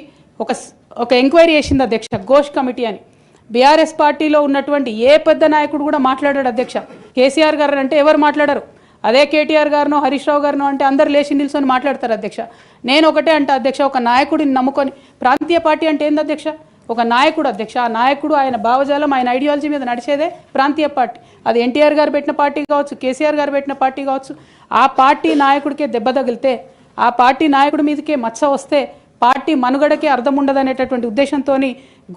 S1: ఒక ఎంక్వైరీ చేసింది అధ్యక్ష, ఘోష్ కమిటీ అని. బీఆర్ఎస్ పార్టీలో ఉన్నటువంటి ఏ పెద్ద నాయకుడు కూడా మాట్లాడాడు అధ్యక్ష. కేసీఆర్ గారు అంటే ఎవరు మాట్లాడారు? అదే కేటీఆర్ గారినో హరీష్ రావు గారినో అంటే అందరు లేచి నిల్చొని మాట్లాడతారు అధ్యక్ష. నేను ఒకటే అంటే అధ్యక్ష, ఒక నాయకుడిని నమ్ముకొని ప్రాంతీయ పార్టీ అంటే ఏంది అధ్యక్ష? ఒక నాయకుడు అధ్యక్ష, ఆ నాయకుడు ఆయన భావజాలం ఆయన ఐడియాలజీ మీద నడిచేదే ప్రాంతీయ పార్టీ. అది ఎన్టీఆర్ గారు పెట్టిన పార్టీ కావచ్చు, కేసీఆర్ గారు పెట్టిన పార్టీ కావచ్చు. ఆ పార్టీ నాయకుడికే దెబ్బ తగిలితే, ఆ పార్టీ నాయకుడి మీదకే మచ్చ వస్తే పార్టీ మనుగడకే అర్థం ఉండదనేటటువంటి ఉద్దేశంతో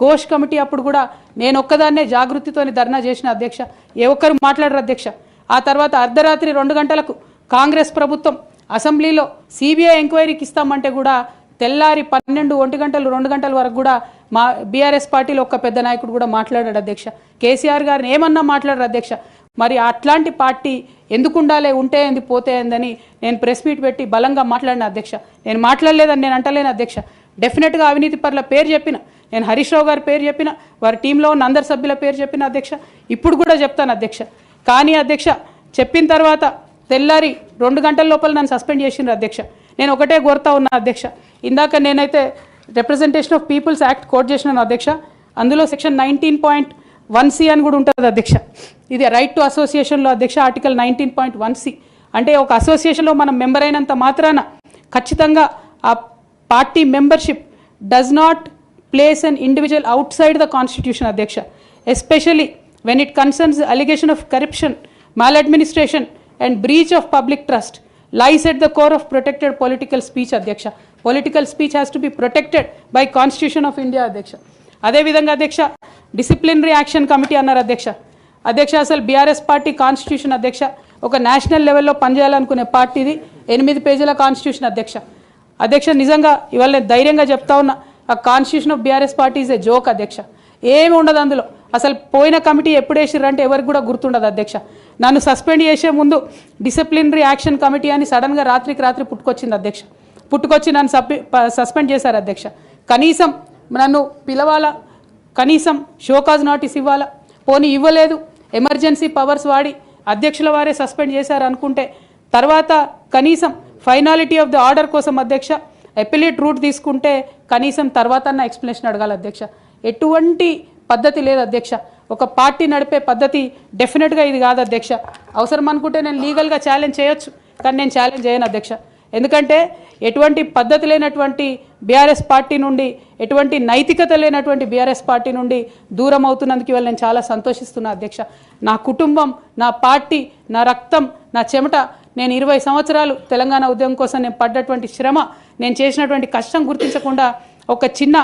S1: ఘోష్ కమిటీ అప్పుడు కూడా నేను ఒక్కదాన్నే జాగృతితోని ధర్నా చేసిన అధ్యక్ష. ఏ ఒక్కరు మాట్లాడరు అధ్యక్ష. ఆ తర్వాత అర్ధరాత్రి 2 గంటలకు కాంగ్రెస్ ప్రభుత్వం అసెంబ్లీలో సిబిఐ ఎంక్వైరీకి ఇస్తామంటే కూడా తెల్లారి 12, 1 గంటలు 2 గంటల వరకు కూడా మా బీఆర్ఎస్ పార్టీలో ఒక్క పెద్ద నాయకుడు కూడా మాట్లాడాడు అధ్యక్ష. కేసీఆర్ గారిని ఏమన్నా మాట్లాడారు అధ్యక్ష. మరి అట్లాంటి పార్టీ ఎందుకు ఉండాలి, ఉంటే ఏంది పోతే ఏందని నేను ప్రెస్ మీట్ పెట్టి బలంగా మాట్లాడిన అధ్యక్ష. నేను మాట్లాడలేదని నేను అంటలేను అధ్యక్ష. డెఫినెట్గా అవినీతి పరుల పేరు చెప్పిన, నేను హరీష్ రావు గారి పేరు చెప్పిన, వారి టీంలో ఉన్న అందరి సభ్యుల పేరు చెప్పిన అధ్యక్ష. ఇప్పుడు కూడా చెప్తాను అధ్యక్ష. కానీ అధ్యక్ష చెప్పిన తర్వాత తెల్లారి 2 గంటల లోపల నన్ను సస్పెండ్ చేసిండ్రు అధ్యక్ష. నేను ఒకటే కోరుతా ఉన్నా అధ్యక్ష. ఇందాక నేనైతే representation of peoples act quote చేసినాను అధ్యక్ష. అందులో సెక్షన్ 19.1C అని కూడా ఉంటుంది అధ్యక్ష. ఇది రైట్ టు అసోసియేషన్లో అధ్యక్ష ఆర్టికల్ 19.1C. అంటే ఒక అసోసియేషన్లో మనం మెంబర్ అయినంత మాత్రాన ఖచ్చితంగా ఆ party membership does not place an individual outside the constitution అధ్యక్ష. Especially when it concerns the allegation of corruption, maladministration and breach of public trust lies at the core of protected political speech adhyaksha. Political speech has to be protected by Constitution of India adhyaksha. అదే విధంగా అధ్యక్ష డిసిప్లినరీ యాక్షన్ కమిటీ అన్నారు అధ్యక్ష. అధ్యక్ష అసలు బీఆర్ఎస్ పార్టీ కాన్స్టిట్యూషన్ అధ్యక్ష ఒక నేషనల్ లెవెల్లో పనిచేయాలనుకునే పార్టీది 8 పేజీల కాన్స్టిట్యూషన్ అధ్యక్ష. అధ్యక్ష నిజంగా ఇవాళ నేను ధైర్యంగా చెప్తా ఉన్నా, ఆ constitution of BRS party is a joke అధ్యక్ష. ఏమి ఉండదు అందులో. అసలు పోయిన కమిటీ ఎప్పుడు వేసిర్రంటే ఎవరికి కూడా గుర్తుండదు అధ్యక్ష. నన్ను సస్పెండ్ చేసే ముందు డిసిప్లినరీ యాక్షన్ కమిటీ అని సడన్గా రాత్రికి రాత్రి పుట్టుకొచ్చింది అధ్యక్ష. పుట్టుకొచ్చి నన్ను సస్పెండ్ చేశారు అధ్యక్ష. కనీసం నన్ను పిలవాలా, కనీసం షోకాజ్ నోటీస్ ఇవ్వాలా, పోనీ ఇవ్వలేదు. ఎమర్జెన్సీ పవర్స్ వాడి అధ్యక్షుల వారే సస్పెండ్ చేశారు అనుకుంటే తర్వాత కనీసం ఫైనాలిటీ ఆఫ్ ది ఆర్డర్ కోసం అధ్యక్ష అపిలేట్ రూట్ తీసుకుంటే కనీసం తర్వాత ఎక్స్ప్లెనేషన్ అడగాలి అధ్యక్ష. ఎటువంటి పద్ధతి లేదు అధ్యక్ష. ఒక పార్టీ నడిపే పద్ధతి డెఫినెట్గా ఇది కాదు అధ్యక్ష. అవసరం అనుకుంటే నేను లీగల్గా ఛాలెంజ్ చేయొచ్చు, కానీ నేను ఛాలెంజ్ చేయను అధ్యక్ష. ఎందుకంటే ఎటువంటి పద్ధతి లేనటువంటి బీఆర్ఎస్ పార్టీ నుండి, ఎటువంటి నైతికత లేనటువంటి బీఆర్ఎస్ పార్టీ నుండి దూరం అవుతున్నందుకు ఇవాళ నేను చాలా సంతోషిస్తున్నా అధ్యక్ష. నా కుటుంబం, నా పార్టీ, నా రక్తం, నా చెమట, నేను 20 సంవత్సరాలు తెలంగాణ ఉద్యమం కోసం నేను పడ్డటువంటి శ్రమ, నేను చేసినటువంటి కష్టం గుర్తించకుండా ఒక చిన్న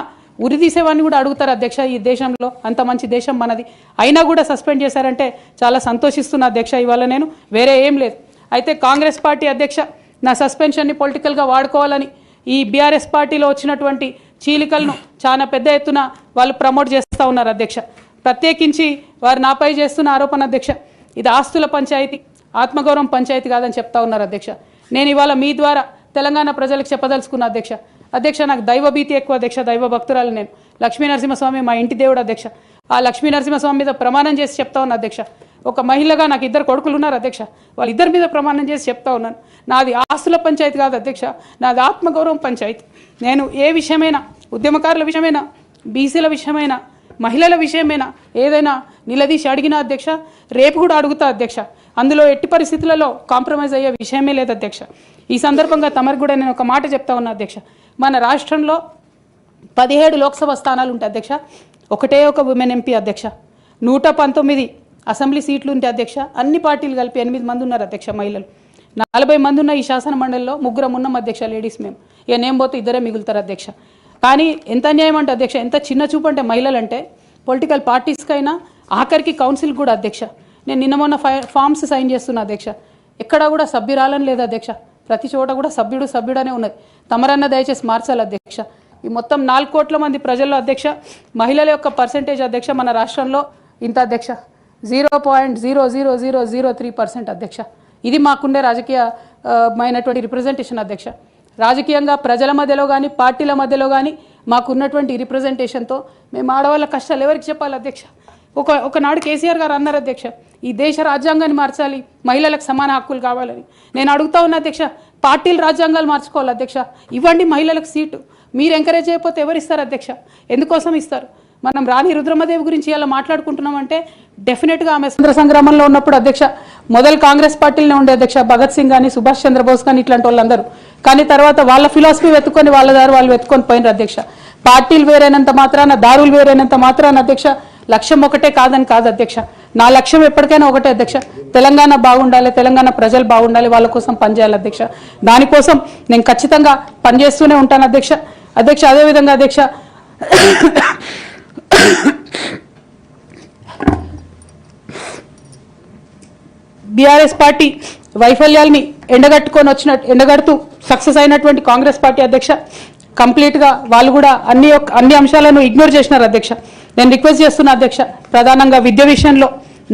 S1: ఉరిదీసేవాడిని కూడా అడుగుతారు అధ్యక్ష. ఈ దేశంలో అంత మంచి దేశం మనది, అయినా కూడా సస్పెండ్ చేశారంటే చాలా సంతోషిస్తున్నా అధ్యక్ష. ఇవాళ నేను వేరే ఏం లేదు. అయితే కాంగ్రెస్ పార్టీ అధ్యక్ష నా సస్పెన్షన్ని పొలిటికల్గా వాడుకోవాలని ఈ బీఆర్ఎస్ పార్టీలో వచ్చినటువంటి చీలికలను చాలా పెద్ద ఎత్తున వాళ్ళు ప్రమోట్ చేస్తూ ఉన్నారు అధ్యక్ష. ప్రత్యేకించి వారు నాపై చేస్తున్న ఆరోపణ అధ్యక్ష, ఇది ఆస్తుల పంచాయతీ, ఆత్మగౌరవం పంచాయతీ కాదని చెప్తా ఉన్నారు అధ్యక్ష. నేను ఇవాళ మీ ద్వారా తెలంగాణ ప్రజలకు చెప్పదలుచుకున్న అధ్యక్ష. అధ్యక్ష నాకు దైవభీతి ఎక్కువ అధ్యక్ష, దైవ భక్తురాలు నేను. లక్ష్మీ నరసింహస్వామి మా ఇంటి దేవుడు అధ్యక్ష. ఆ లక్ష్మీ నరసింహస్వామి మీద ప్రమాణం చేసి చెప్తా ఉన్నా అధ్యక్ష. ఒక మహిళగా నాకు 2 కొడుకులు ఉన్నారు అధ్యక్ష, వాళ్ళిద్దరి మీద ప్రమాణం చేసి చెప్తా ఉన్నాను, నాది ఆస్తుల పంచాయతీ కాదు అధ్యక్ష, నాది ఆత్మగౌరవం పంచాయతీ. నేను ఏ విషయమైనా, ఉద్యమకారుల విషయమైనా, బీసీల విషయమైనా, మహిళల విషయమైనా ఏదైనా నిలదీసి అడిగినా అధ్యక్ష, రేపు కూడా అడుగుతా అధ్యక్ష. అందులో ఎట్టి పరిస్థితులలో కాంప్రమైజ్ అయ్యే విషయమే లేదు అధ్యక్ష. ఈ సందర్భంగా తమరికి కూడా నేను ఒక మాట చెప్తా ఉన్నా అధ్యక్ష. మన రాష్ట్రంలో 17 లోక్సభ స్థానాలు ఉంటాయి అధ్యక్ష, ఒకటే ఒక ఉమెన్ ఎంపీ అధ్యక్ష. 119 అసెంబ్లీ సీట్లు ఉంటాయి అధ్యక్ష. అన్ని పార్టీలు కలిపి 8 మంది ఉన్నారు అధ్యక్ష మహిళలు. 40 మంది ఉన్న ఈ శాసన మండలిలో 3 ఉన్నాం అధ్యక్ష లేడీస్. మేము ఇక నేను పోతే 2 మిగులుతారు అధ్యక్ష. కానీ ఎంత అన్యాయం అంటే అధ్యక్ష, ఎంత చిన్న చూపు అంటే మహిళలు అంటే పొలిటికల్ పార్టీస్కైనా ఆఖరికి కౌన్సిల్ కూడా అధ్యక్ష. నేను నిన్న మొన్న ఫామ్స్ సైన్ చేస్తున్నా అధ్యక్ష, ఎక్కడా కూడా సభ్యురాలని లేదు అధ్యక్ష. ప్రతి చోట కూడా సభ్యుడనే ఉన్నది. తమరన్న దయచేసి మార్చాలి అధ్యక్ష. ఈ మొత్తం 4 కోట్ల మంది ప్రజల్లో అధ్యక్ష మహిళల యొక్క పర్సెంటేజ్ అధ్యక్ష మన రాష్ట్రంలో ఇంత అధ్యక్ష 0.00003% అధ్యక్ష. ఇది మాకుండే రాజకీయమైనటువంటి రిప్రజెంటేషన్ అధ్యక్ష. రాజకీయంగా ప్రజల మధ్యలో కానీ పార్టీల మధ్యలో కానీ మాకున్నటువంటి రిప్రజెంటేషన్తో మేము ఆడవాళ్ళ కష్టాలు ఎవరికి చెప్పాలి అధ్యక్ష. ఒకనాడు కేసీఆర్ గారు అన్నారు అధ్యక్ష, ఈ దేశ రాజ్యాంగాన్ని మార్చాలి, మహిళలకు సమాన హక్కులు కావాలని. నేను అడుగుతా ఉన్నా అధ్యక్ష, పార్టీలు రాజ్యాంగాలు మార్చుకోవాలి అధ్యక్ష. ఇవ్వండి మహిళలకు సీటు. మీరు ఎంకరేజ్ చేయకపోతే ఎవరు ఇస్తారు అధ్యక్ష? ఎందుకోసం ఇస్తారు? మనం రాణి రుద్రమదేవి గురించి ఇలా మాట్లాడుకుంటున్నామంటే డెఫినెట్గా ఆమె స్వతంత్ర సంగ్రామంలో ఉన్నప్పుడు అధ్యక్ష మొదలు కాంగ్రెస్ పార్టీలోనే ఉండే అధ్యక్ష. భగత్ సింగ్ కానీ, సుభాష్ చంద్రబోస్ కానీ ఇట్లాంటి వాళ్ళందరూ. కానీ తర్వాత వాళ్ళ ఫిలాసఫీ వెతుక్కొని వాళ్ళ దారి వాళ్ళు వెతుక్కొని పోయినారు అధ్యక్ష. పార్టీలు వేరైనంత మాత్రాన, దారులు వేరైనంత మాత్రాన అధ్యక్ష లక్ష్యం ఒకటే కాదని కాదు అధ్యక్ష. నా లక్ష్యం ఎప్పటికైనా ఒకటే అధ్యక్ష, తెలంగాణ బాగుండాలి, తెలంగాణ ప్రజలు బాగుండాలి, వాళ్ళ కోసం పనిచేయాలి అధ్యక్ష. దానికోసం నేను ఖచ్చితంగా పనిచేస్తూనే ఉంటాను అధ్యక్ష. అదేవిధంగా అధ్యక్ష బీఆర్ఎస్ పార్టీ వైఫల్యాల్ని ఎండగడుతూ సక్సెస్ అయినటువంటి కాంగ్రెస్ పార్టీ అధ్యక్ష కంప్లీట్గా వాళ్ళు కూడా అన్ని అంశాలను ఇగ్నోర్ చేసినారు అధ్యక్ష. నేను రిక్వెస్ట్ చేస్తున్నా అధ్యక్ష, ప్రధానంగా విద్య విషయంలో,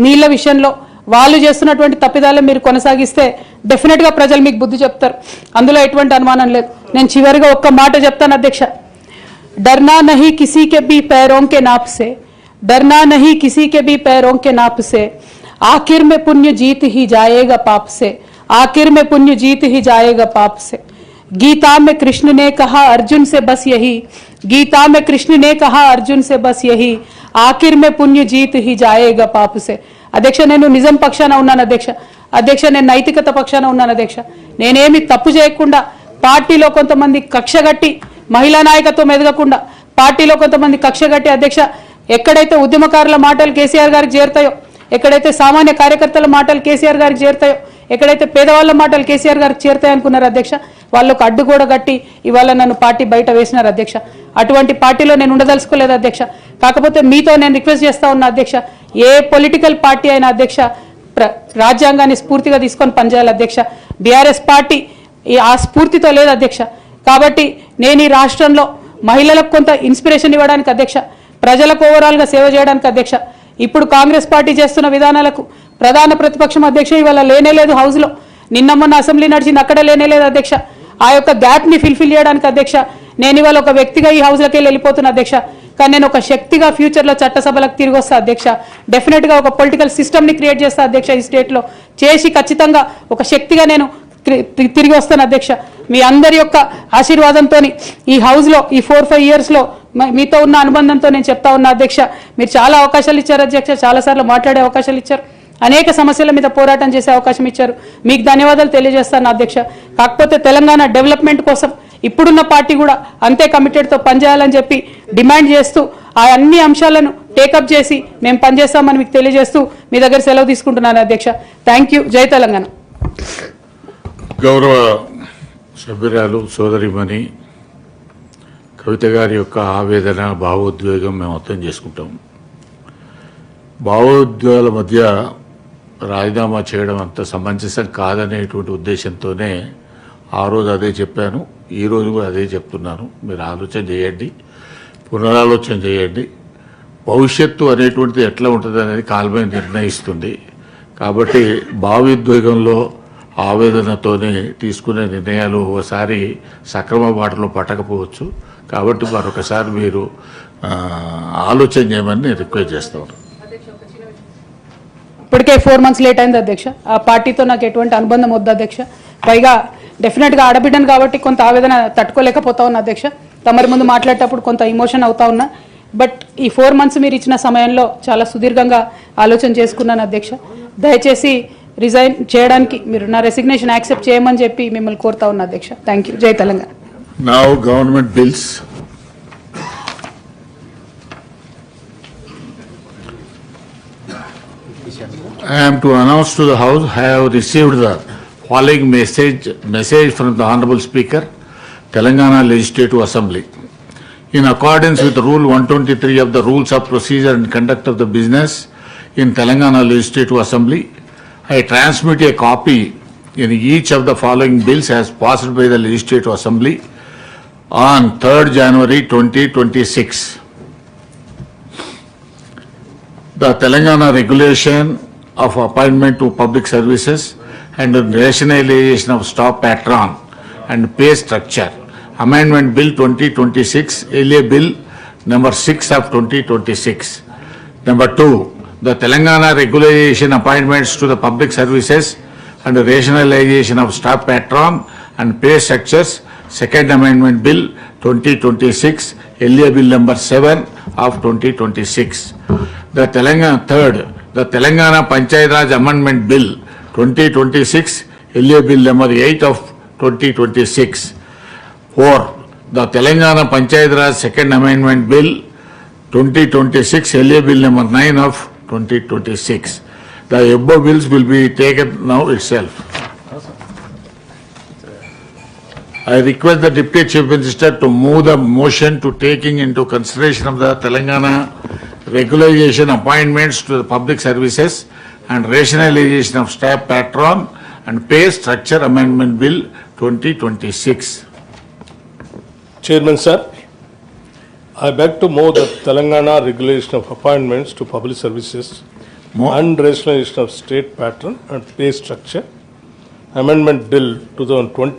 S1: నీళ్ల విషయంలో వాళ్ళు చేస్తున్నటువంటి తప్పిదాలు మీరు కొనసాగిస్తే డెఫినెట్గా ప్రజలు మీకు బుద్ధి చెప్తారు, అందులో ఎటువంటి అనుమానం లేదు. నేను చివరిగా ఒక్క మాట చెప్తాను అధ్యక్ష, डरना नहीं किसी के भी पैरों के नाप से, डरना नहीं किसी के भी पैरों के नाप से, आखिर में पुण्य जीत ही जाएगा पाप से, आखिर में पुण्य जीत ही जाएगा पाप से. गीता में कृष्ण ने कहा अर्जुन से बस यही, गीता में कृष्ण ने कहा अर्जुन से बस यही, आखिर में पुण्य जीत ही जाएगा पाप से. అధ్యక్ష నేను నిజం పక్షాన ఉన్నాను అధ్యక్ష నేను నైతికత పక్షాన ఉన్నాను అధ్యక్ష. నేనేమి తప్పు చేయకుండా పార్టీలో కొంతమంది కక్షగట్టి మహిళా నాయకత్వం ఎదగకుండా పార్టీలో కొంతమంది కక్షగట్టి అధ్యక్ష ఎక్కడైతే ఉద్యమకారుల మాటలు కేసీఆర్ గారికి చేరుతాయో, ఎక్కడైతే సామాన్య కార్యకర్తల మాటలు కేసీఆర్ గారికి చేరుతాయో, ఎక్కడైతే పేదవాళ్ళ మాటలు కేసీఆర్ గారికి చేరుతాయి అనుకున్నారు అధ్యక్ష, వాళ్ళకు అడ్డు కూడా కట్టి ఇవాళ నన్ను పార్టీ బయట వేసినారు అధ్యక్ష. అటువంటి పార్టీలో నేను ఉండదలుచుకోలేదు అధ్యక్ష. కాకపోతే మీతో నేను రిక్వెస్ట్ చేస్తా ఉన్నా అధ్యక్ష, ఏ పొలిటికల్ పార్టీ అయినా అధ్యక్ష రాజ్యాంగాన్ని స్ఫూర్తిగా తీసుకొని పనిచేయాలి అధ్యక్ష. బీఆర్ఎస్ పార్టీ ఆ స్ఫూర్తితో లేదు అధ్యక్ష. కాబట్టి నేను ఈ రాష్ట్రంలో మహిళలకు కొంత ఇన్స్పిరేషన్ ఇవ్వడానికి అధ్యక్ష, ప్రజలకు ఓవరాల్గా సేవ చేయడానికి అధ్యక్ష, ఇప్పుడు కాంగ్రెస్ పార్టీ చేస్తున్న విధానాలకు ప్రధాన ప్రతిపక్షం అధ్యక్ష ఇవాళ లేనేలేదు హౌస్లో, నిన్న మొన్న అసెంబ్లీ నడిచింది అక్కడ లేనేలేదు అధ్యక్ష. ఆ యొక్క గ్యాప్ని ఫిల్ఫిల్ చేయడానికి అధ్యక్ష నేను ఇవాళ ఒక వ్యక్తిగా ఈ హౌస్లోకి వెళ్ళిపోతున్నా అధ్యక్ష. కానీ నేను ఒక శక్తిగా ఫ్యూచర్లో చట్టసభలకు తిరిగి వస్తా అధ్యక్ష. డెఫినెట్గా ఒక పొలిటికల్ సిస్టమ్ని క్రియేట్ చేస్తా అధ్యక్ష ఈ స్టేట్లో, చేసి ఖచ్చితంగా ఒక శక్తిగా నేను తిరిగి వస్తాను అధ్యక్ష. మీ అందరి యొక్క ఆశీర్వాదంతో ఈ హౌస్లో ఈ 4-5 ఇయర్స్లో మీతో ఉన్న అనుబంధంతో నేను చెప్తా ఉన్నా అధ్యక్ష, మీరు చాలా అవకాశాలు ఇచ్చారు అధ్యక్ష, చాలాసార్లు మాట్లాడే అవకాశాలు ఇచ్చారు, అనేక సమస్యల మీద పోరాటం చేసే అవకాశం ఇచ్చారు, మీకు ధన్యవాదాలు తెలియజేస్తాను అధ్యక్ష. కాకపోతే తెలంగాణ డెవలప్మెంట్ కోసం ఇప్పుడున్న పార్టీ కూడా అంతే కమిటెడ్తో పనిచేయాలని చెప్పి డిమాండ్ చేస్తూ ఆ అన్ని అంశాలను టేకప్ చేసి మేము పనిచేస్తామని మీకు తెలియజేస్తూ మీ దగ్గర సెలవు తీసుకుంటున్నాను అధ్యక్ష. Thank you. జై తెలంగాణ.
S2: గౌరవ సభ్యురాలు సోదరిమణి కవిత గారి యొక్క ఆవేదన, భావోద్వేగం మేము అర్థం చేసుకుంటాం. భావోద్వేగాల మధ్య రాజీనామా చేయడం అంత సమంజసం కాదనేటువంటి ఉద్దేశంతోనే ఆ రోజు అదే చెప్పాను, ఈరోజు కూడా అదే చెప్తున్నాను. మీరు ఆలోచన చేయండి, పునరాలోచన చేయండి. భవిష్యత్తు అనేటువంటిది ఎట్లా ఉంటుంది అనేది కాలమే నిర్ణయిస్తుంది. కాబట్టి భావోద్వేగంలో ఆవేదనతోనే తీసుకునే నిర్ణయాలు ఒకసారి సక్రమ బాటలో పట్టకపోవచ్చు. కాబట్టి మరొకసారి మీరు ఆలోచన చేయమని నేను రిక్వెస్ట్ చేస్తాను.
S1: ఇప్పటికే 4 months లేట్ అయింది అధ్యక్ష. ఆ పార్టీతో నాకు ఎటువంటి అనుబంధం వద్దు అధ్యక్ష. పైగా డెఫినెట్గా ఆడబిడ్డను కాబట్టి కొంత ఆవేదన తట్టుకోలేకపోతా ఉన్నా అధ్యక్ష. తమరి ముందు మాట్లాడేటప్పుడు కొంత ఇమోషన్ అవుతా ఉన్నా. బట్ ఈ 4 months మీరు ఇచ్చిన సమయంలో చాలా సుదీర్ఘంగా ఆలోచన చేసుకున్నాను అధ్యక్ష. దయచేసి రిజైన్ చేయడానికి మీరు నా రెసిగ్నేషన్ యాక్సెప్ట్ చేయమని చెప్పి మిమ్మల్ని కోరుతా ఉన్నా అధ్యక్ష. Thank you. జై Telangana.
S2: Now government bills. I am to announce to the House, I have received the following message from the Honorable Speaker, Telangana Legislative Assembly. In accordance with Rule 123 of the Rules of Procedure and Conduct of the Business in Telangana Legislative Assembly, I transmit a copy in each of the following bills as passed by the Legislative Assembly on 3rd January 2026. The Telangana Regulation of Appointment to Public Services and Rationalization of Staff Patron and Pay Structure, Amendment Bill 2026, LA Bill number 6 of 2026. Number 2, the Telangana Regulation Appointments to the Public Services and Rationalization of Staff Patron and Pay Structures, Second Amendment Bill 2026, LA Bill number 7 of 2026. The Telangana Panchayat Raj Amendment Bill 2026, LA Bill number 8 of 2026. 4. the Telangana Panchayat Raj Second Amendment Bill 2026, LA Bill number 9 of 2026. The above bills will be taken now itself. I request the Deputy Chief Minister to move the motion to taking into consideration of the Telangana regularization appointments to the public services and rationalization of staff patron and pay structure amendment bill 2026.
S3: Chairman, sir, I beg to move the Telangana regulation of appointments to public services
S2: Mo-
S3: and rationalization of state pattern and pay structure amendment bill 2020